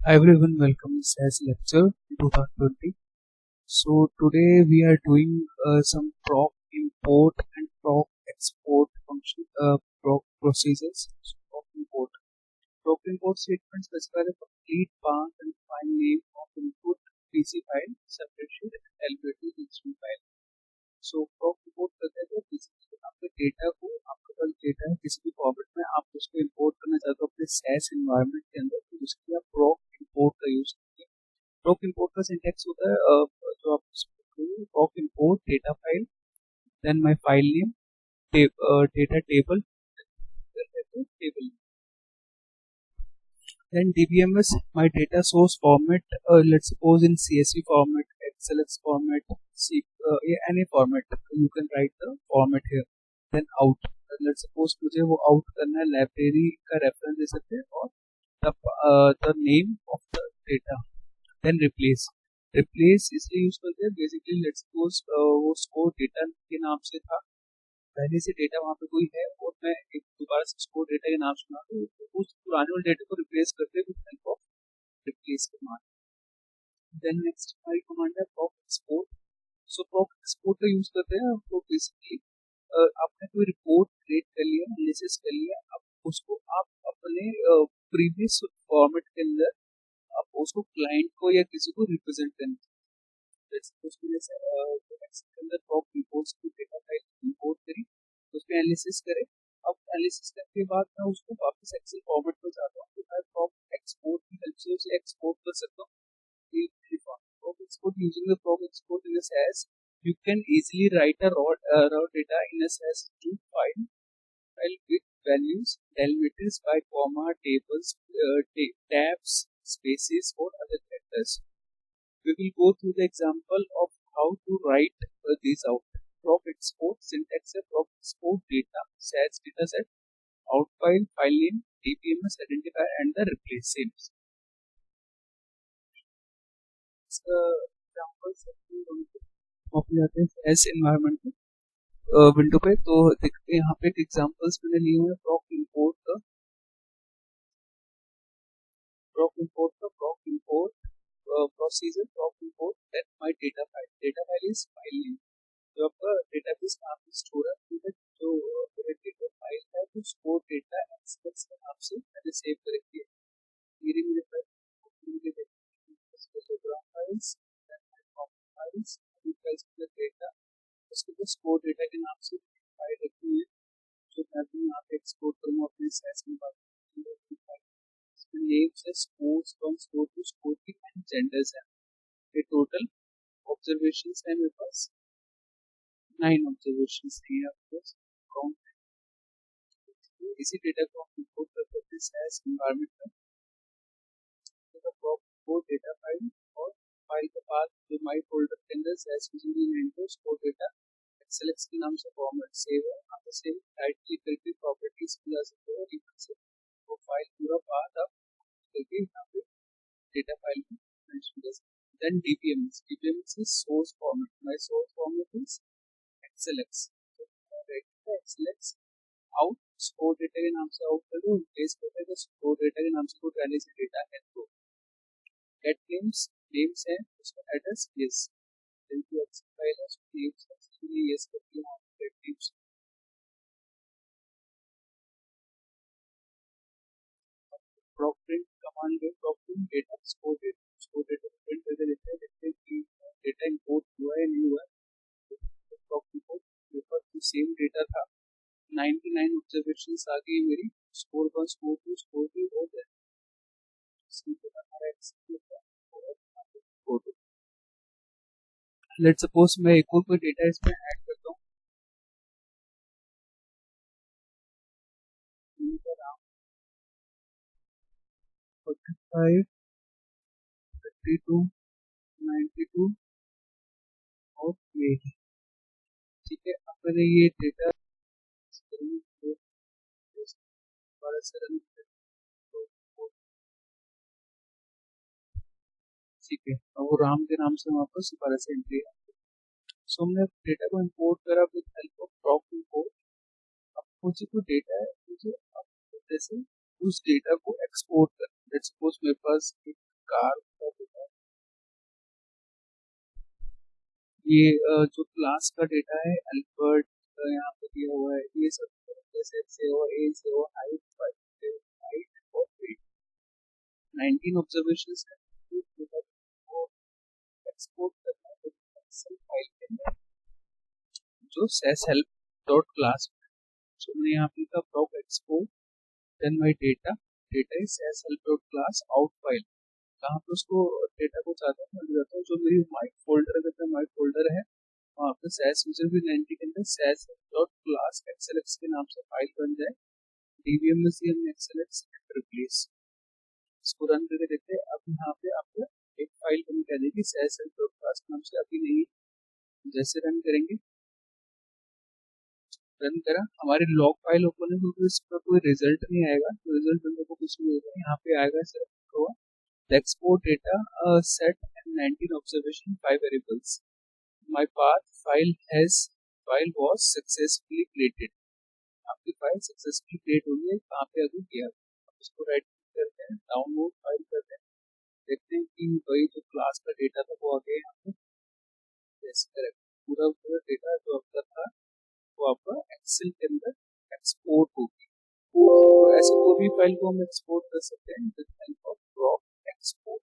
Hi everyone, welcome to SAS lecture 2020. So today we are doing some PROC import and PROC export function PROC procedures. So PROC import statement specifies the complete path and file name of input PC file, separate sheet and delimited instrument file. So PROC import करते हैं तो basically आपके data को आपके पास data है किसी भी format में आप उसको इंपोर्ट करना चाहते हो अपने SAS एनवायरनमेंट के अंदर तो उसके लिए आप PROC import का यूज करते हैं. PROC import का सिंटैक्स होता है जो आप PROC import data file, then my file name, data table, then DBMS, my data source format, let's suppose in CSV format, XLX format, any format, you can write the format here. Then out, let's suppose मुझे वो out करना है library का reference दे सकते हैं और the name of the data. Then replace इसलिए use करते हैं बेसिकली लेट्स सपोज वो स्कोर डेटा के नाम से था, पहले से डेटा वहाँ पे कोई है और मैं एक दोबारा से स्कोर डेटा के नाम सुना तो उस पुराने वाले डेटा को रिप्लेस करते हैं with help of replace command. Then next हमारी कमांड है PROC export. So PROC export का यूज करते हैं तो बेसिकली आपने कोई रिपोर्ट क्रिएट कर लिया, एनालिसिस कर लिया, अब उसको आप अपने प्रीवियस फॉर्मेट के अंदर आप उसको क्लाइंट को या किसी को रिप्रेजेंट करना अंदर PROC रिपोर्ट्स की डेटा फाइल इंपोर्ट करी, उसमें एनालिसिस करे. अब एनालिसिस करने के बाद मैं उसको वापस एक्सेल फॉर्मेट में जाता हूँ तो मैं PROC एक्सपोर्ट की हेल्प से उसे एक्सपोर्ट कर सकता हूँ. PROC export using the PROC export in a SAS, you can easily write a raw data in a SAS2 file with values, delimited by comma, tables, tabs, spaces or other characters. We will go through the example of how to write these out. PROC export syntax है PROC export data, SAS-data-setOUTFILE, file name, DBMS identifier and the replace same. जाते हैं SAS environment में window पे तो देखते हैं यहाँ पे एग्जांपल्स मैंने लिए हुए हैं PROC import का PROC import procedure PROC import that my data file is file name. जो आपका डेटाबेस नाम से स्टोर है जो डेटा फाइल है तो स्टोर डेटा एक्सएलएक्स के नाम से मैंने सेव कर रखी है. मेरे प्रोग्राम फाइल्स डेटा उसके बाद स्टोर डेटा के नाम से फाइल रखी हुई है जो मैं भी यहाँ पे एक्सपोर्ट करूँगा अपने SAS में. बात नेम्स है scores from score to score की एंड जेंडर्स है. ये टोटल ऑब्जर्वेशंस है मेरे पास 9 ऑब्जर्वेशंस है आपके काउंट. इसी डेटा को हम इंपोर्ट कर सकते हैं SAS एनवायरनमेंट में. वो डेटा फाइल और फाइल के बाद जो माई फोल्डर के अंदर SAS स्कोर डेटा XLX के नाम से फॉर्मेट सेव है. यहाँ पे सेव राइट क्लिक करके प्रॉपर्टीज में जा सकते हो और यहाँ से वो फाइल पूरा पाथ आप करके यहाँ पे डेटा फाइल में मेंशन कर सकते हो. Then DBMS is source format. My source format is XLX. XLX out score data के नाम से आउट कर दो, रिप्लेस कर दो स्कोर डेटा के नाम से कोई पहले से डेटा है तो गेट नेम्स है उसका एड्रेस यस फाइल है उसको नेम्स है इसलिए यस करके हम get names PROC print command में PROC print data score data print करके देखते हैं कि डेटा इंपोर्ट हुआ है नहीं हुआ है. PROC import पेपर जो सेम डेटा था 99 ऑब्जर्वेशंस आ गई मेरी स्कोर 1 स्कोर 2 स्कोर 3 और लेट्स सपोज मैं एक और कोई डेटा इसमें ऐड करता हूँ. 45 32 92 और ये ठीक है. अब मैंने ये डेटा ठीक है वो राम के नाम से वापस दोबारा से एंट्री है. सो हमने डेटा को इंपोर्ट करा with help of PROC import. अब मुझे जो डेटा है मुझे अब जैसे उस डेटा को एक्सपोर्ट करना. लेट्स सपोज मेरे पास एक कार का डेटा, ये जो क्लास का डेटा है अल्बर्ट यहाँ पे दिया हुआ है, ये सब जैसे से हो ए से हो हाइट हाइट और वेट 19 ऑब्जर्वेशंस है, एक्सपोर्ट करना है एक्सेल फाइल के अंदर जो SAS help dot class. So मैंने यहाँ पे लिखा proc export then my data, data is SAS help dot class out file. कहाँ पे उसको डेटा को चाहता हूँ मैं जाता हूँ जो मेरी माई फोल्डर है, माई फोल्डर है वहाँ पे SAS यूजर भी 90 के अंदर SAS डॉट क्लास एक्सएलएक्स के नाम से फाइल बन जाए, डीवीएम में सी हमने एक्सएलएक्स रिप्लेस। इसको रन करके देखते हैं। अब यहाँ पे आपको एक फाइल बन के आ जाएगी SAS डॉट क्लास नाम से, अभी नहीं। जैसे रन करेंगे, रन करा, हमारी लॉग फाइल ओपन है क्योंकि इस पर कोई रिजल्ट नहीं आएगा, तो रिजल्ट बनने को कुछ नहीं होगा। यहाँ पे आएगा सिर्फ हुआ export data set and 19 observation 5 variables, my path file was successfully created. आपकी फाइल सक्सेसफुली क्रिएट हो गई है, कहाँ पे अभी गया, इसको राइट क्लिक करते हैं, डाउनलोड फाइल करते हैं, देखते हैं कि वही जो क्लास का डेटा था वो आ गया यहाँ पे। यस करेक्ट, पूरा पूरा डेटा जो आपका था वो आपका एक्सेल के अंदर एक्सपोर्ट हो गया। तो ऐसे कोई भी फाइल को हम एक्सपोर्ट कर सकते हैं विद हेल्प ऑफ प्रॉक एक्सपोर्ट।